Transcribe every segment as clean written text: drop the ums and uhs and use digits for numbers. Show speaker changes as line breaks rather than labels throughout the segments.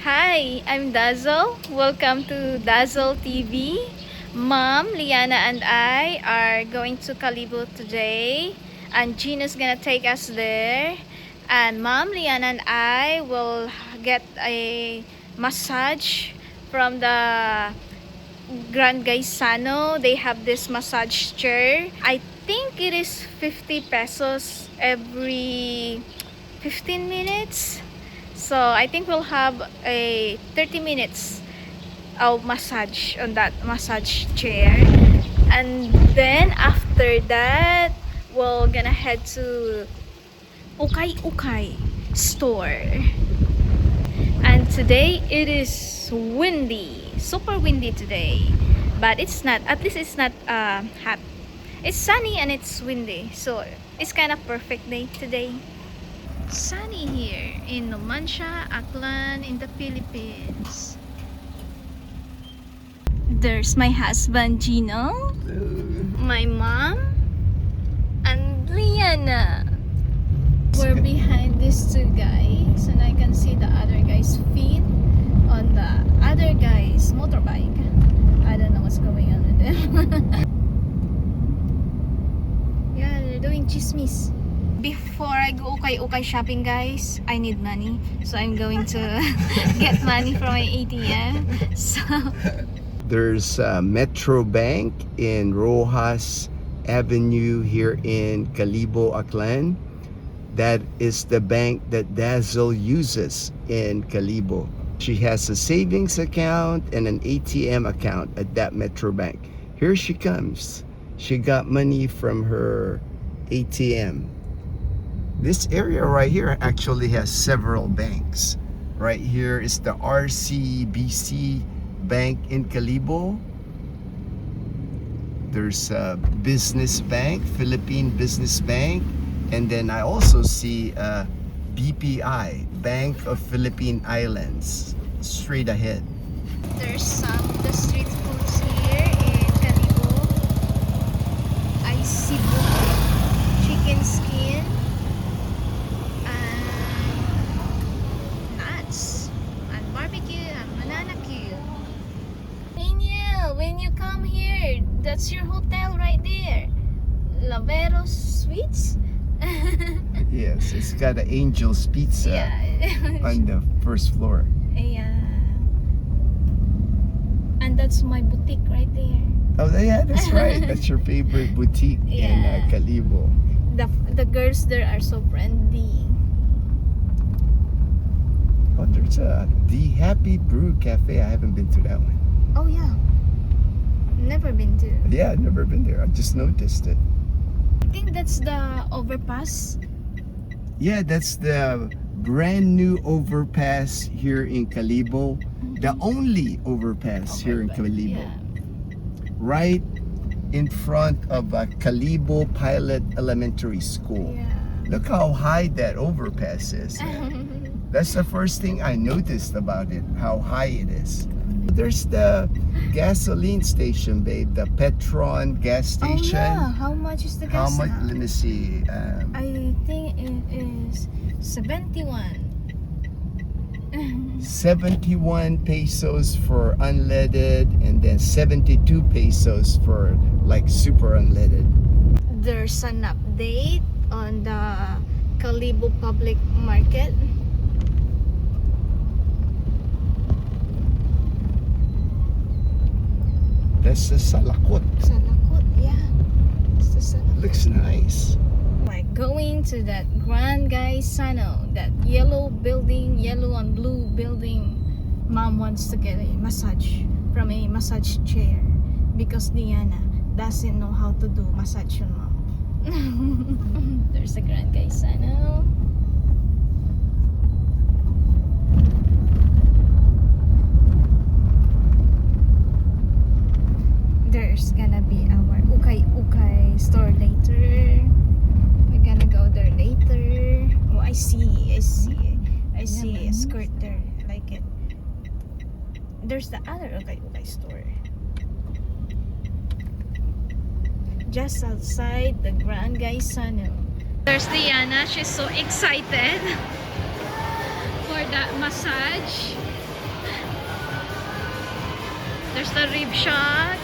Hi, I'm Dazzle. Welcome to Dazzle TV. Mom, Liana, and I are going to Kalibo today, and Gina's gonna take us there. And Mom, Liana, and I will get a massage from the Grand Gaisano. They have this massage chair. I think it is 50 pesos every 15 minutes. So I think we'll have a 30 minutes of massage on that massage chair. And then after that, we're gonna head to Ukay Ukay store. And today it is windy, super windy today. But it's not, at least it's not hot. It's sunny and it's windy. So it's kind of perfect day today. Sunny here in Numancia, Aklan in the Philippines. There's my husband Gino, my mom, and Liana. We're behind these two guys, and I can see the other guy's feet on the other guy's motorbike. I don't know what's going on with them. Yeah, they're doing chismis. Before I go ukay shopping, guys, I need money. So I'm going to get money from my ATM. So
There's Metro Bank in Rojas Avenue here in Kalibo, Aklan. That is the bank that Dazzle uses in Kalibo. She has a savings account and an ATM account at that Metro Bank. Here she comes. She got money from her ATM. This area right here actually has several banks. Right here is the RCBC Bank in Kalibo. There's a business bank, Philippine Business Bank. And then I also see BPI, Bank of Philippine Islands, straight ahead.
there's some of the street foods here in Kalibo. I see chicken skin and nuts and barbecue and banana cue. Daniel, when you come here, that's your hotel right there. Laveros Suites.
Yes, it's got an Angel's Pizza
Yeah.
on the first floor.
Yeah. And that's my boutique right there.
Oh, yeah, that's right. That's your favorite boutique in
Yeah.
Kalibo.
The girls there are so friendly.
Oh, there's the Happy Brew Cafe. I haven't been to that one.
Oh yeah. Never been to.
Yeah, I've never been there. I just noticed it.
I think that's the overpass.
Yeah, that's the brand new overpass here in Kalibo. The only overpass here in Kalibo.
Yeah.
Right in front of Kalibo Pilot Elementary School.
Yeah.
Look how high that overpass is. That's the first thing I noticed about it, how high it is. There's the gasoline station, babe, the Petron gas
Oh
station.
yeah. How much is the
How
gas
much?
now?
Let me see.
I think it is 71.
71 pesos for unleaded, and then 72 pesos for like super unleaded.
There's an update on the Kalibo Public Market.
That's the Salakot.
Salakot, yeah. It's the Salakot.
Looks nice.
We're going to that Grand Gaisano, that yellow building, yellow and blue building. Mom wants to get a massage from a massage chair because Diana doesn't know how to do massage on mom. There's the Grand Gaisano. There's gonna be our ukay store later. We're gonna go there later. Oh, I see a skirt there. I like it. There's the other ukay store. Just outside the Grand Gaisano. There's Diana. She's so excited for that massage. There's the rib shack.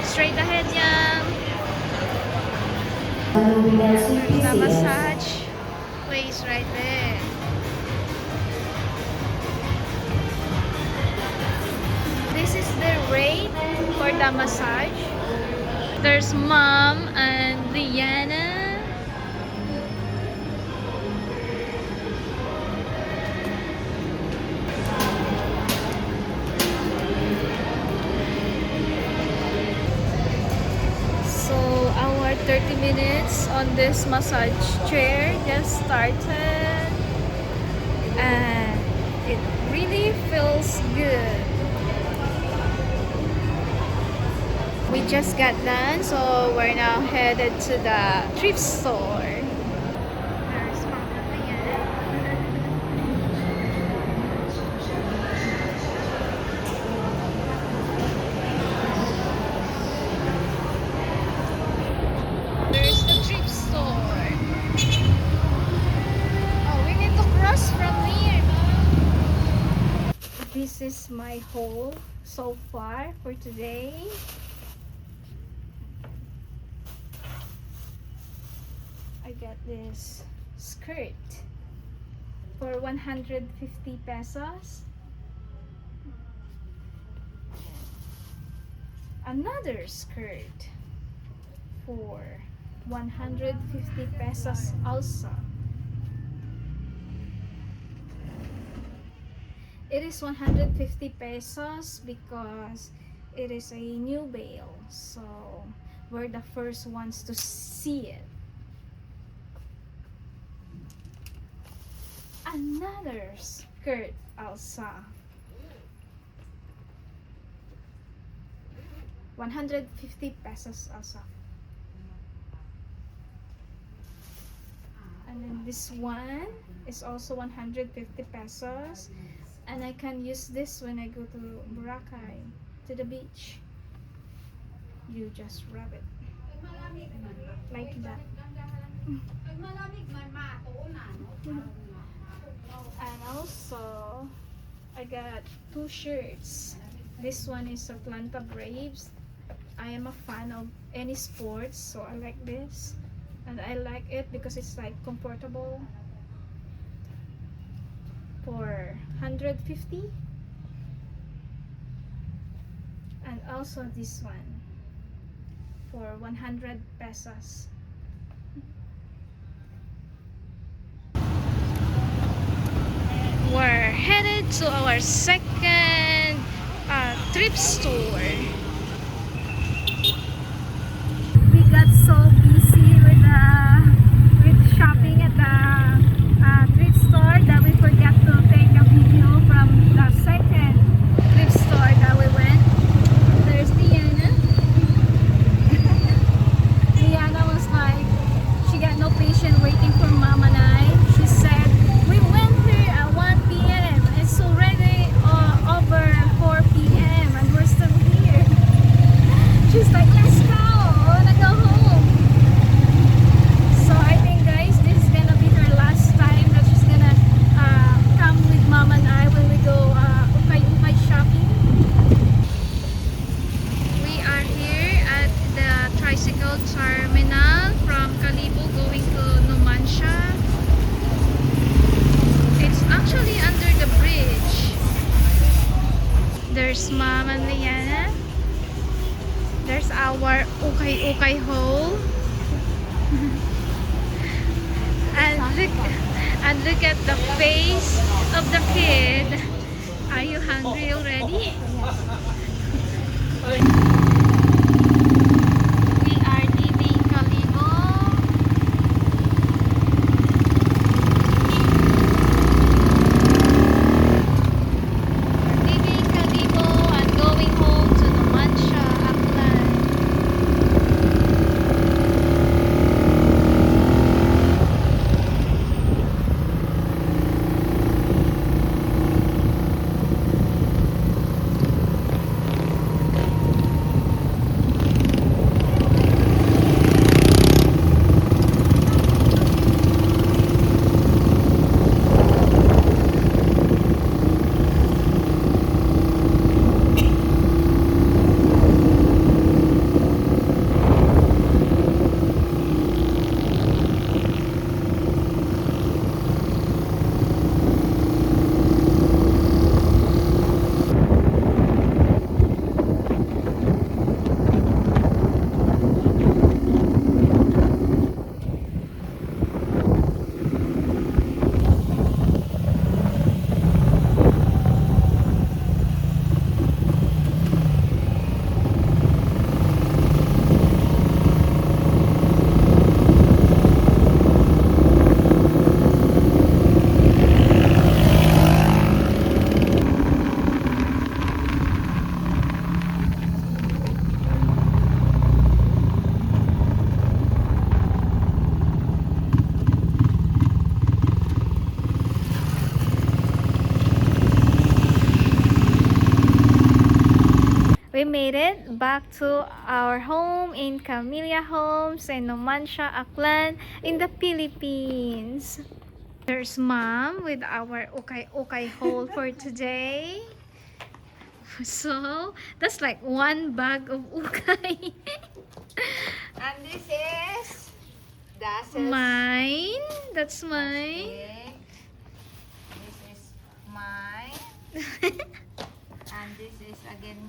Straight ahead yan. There's the massage place right there. This is the rate for the massage. There's Mom and Liana. So our 30 minutes on this massage chair just started, and it really feels good. We just got done, so we're now headed to the thrift store. There's Mama Liana. There's the thrift store. Oh, we need to cross from here. This is my haul so far for today. I got this skirt for 150 pesos. Another skirt for 150 pesos also. It is 150 pesos because it is a new bale, so we're the first ones to see it. Another skirt also, 150 pesos also. And then this one is also 150 pesos, and I can use this when I go to Boracay, to the beach. You just rub it like that. And also I got two shirts. This one is Atlanta Braves. I am a fan of any sports, so I like this, and I like it because it's like comfortable, for 150. And also this one for 100 pesos. We're headed to our second thrift store. We got so busy with shopping at the thrift store that we forgot to take a video from the second thrift store that we went. There's Liana. Liana was like, she got no patience waiting for Mom and I. She said, we went here at 1 p.m. It's already over 4 p.m. and we're still here. She's like, let's go. I wanna go home. So I think, guys, this is gonna be her last time that she's gonna come with Mom and I when we go ukay shopping. We are here at the tricycle terminal from Kalibo going to Numancia. It's actually under the bridge. There's Mom and Liana. There's our ukay hole. And look at the face of the kid. Are you hungry already? We are leaving Kalibo. We're leaving Kalibo and going home to Numancia, Aklan. it back to our home in Camellia Homes in Numancia, Aklan in the Philippines. There's Mom with our okay haul for today. So, that's like one bag of ukay.
And this is Dazzle's
Mine. That's mine.
cake. This is mine. And this is again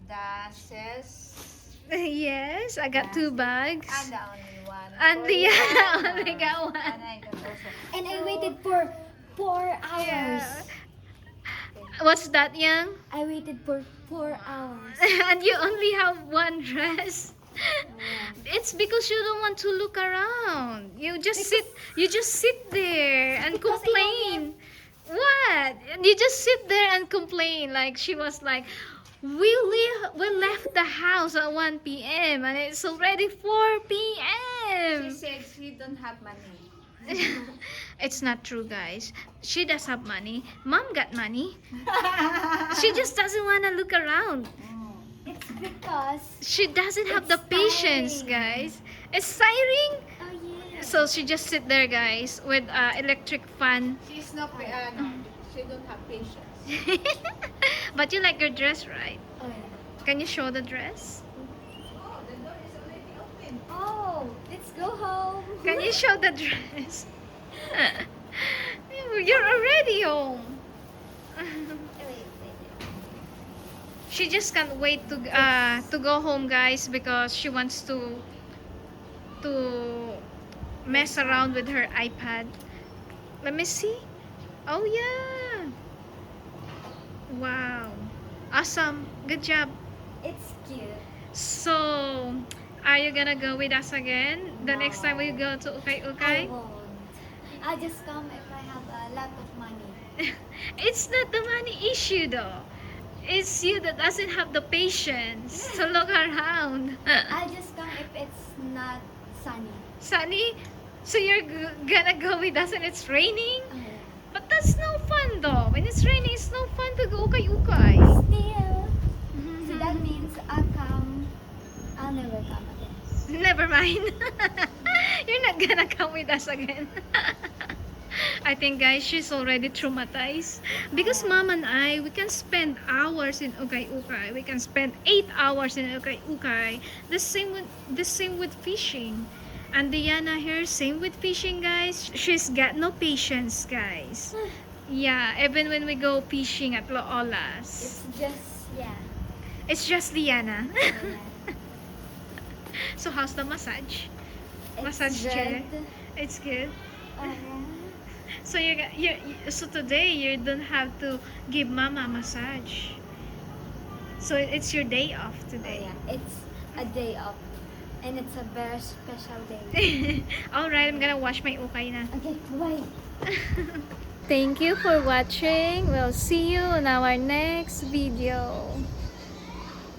Dazzle's.
Yes, I got two bags.
And the only one.
And
for
the
you.
only got one.
And I got also.
And I waited for 4 hours.
Yeah. What's that, Yang?
I waited for 4 hours.
And you only have one dress. It's because you don't want to look around. You just sit there and
because I
complain. What? And you just sit there and complain. Like she was like, we left the house at 1 p.m. and it's already 4 p.m.
She said she don't have money.
It's not true, guys. She does have money. Mom got money. She just doesn't want to look around.
It's because
She doesn't have the
It's
patience,
tiring.
guys. It's tiring.
oh yeah.
So she just sit there, guys, with electric fan.
She's not no, she don't have patience.
But you like your dress, right?
Oh yeah.
Can you show the dress?
Oh, the door is already open.
Oh, let's go home.
Can you show the dress? You're already home. She just can't wait to go home, guys, because she wants to mess around with her iPad. Let me see. Oh yeah. Wow. Awesome. Good job.
It's cute.
So, are you gonna go with us again the next time we go to Ukay
I
Ukay?
won't. I'll just come if I have a lot of money.
It's not the money issue though. It's you that doesn't have the patience to look around.
I'll just come if it's not sunny.
Sunny, so you're gonna go with us and it's raining?
Oh, yeah.
But that's no fun though. When it's raining, it's no fun to go Ukay Ukay.
Still. So that means I'll never come again.
Never mind. You're not gonna come with us again. I think, guys, she's already traumatized because Mom and I, we can spend hours in Ukay Ukay. We can spend 8 hours in Ukay Ukay. The same with fishing. And Diana here, same with fishing, guys. She's got no patience, guys. Yeah, even when we go fishing at Loola's,
It's just, yeah.
it's just Diana.
yeah.
So how's the massage?
It's
Massage chair.
good.
It's good.
Yeah.
So so today you don't have to give Mama a massage. So it's your day off
Oh,
today.
yeah. It's a day off. And it's a very special day.
All right, I'm gonna wash my ukay na.
Okay, bye.
Thank you for watching. We'll see you in our next video.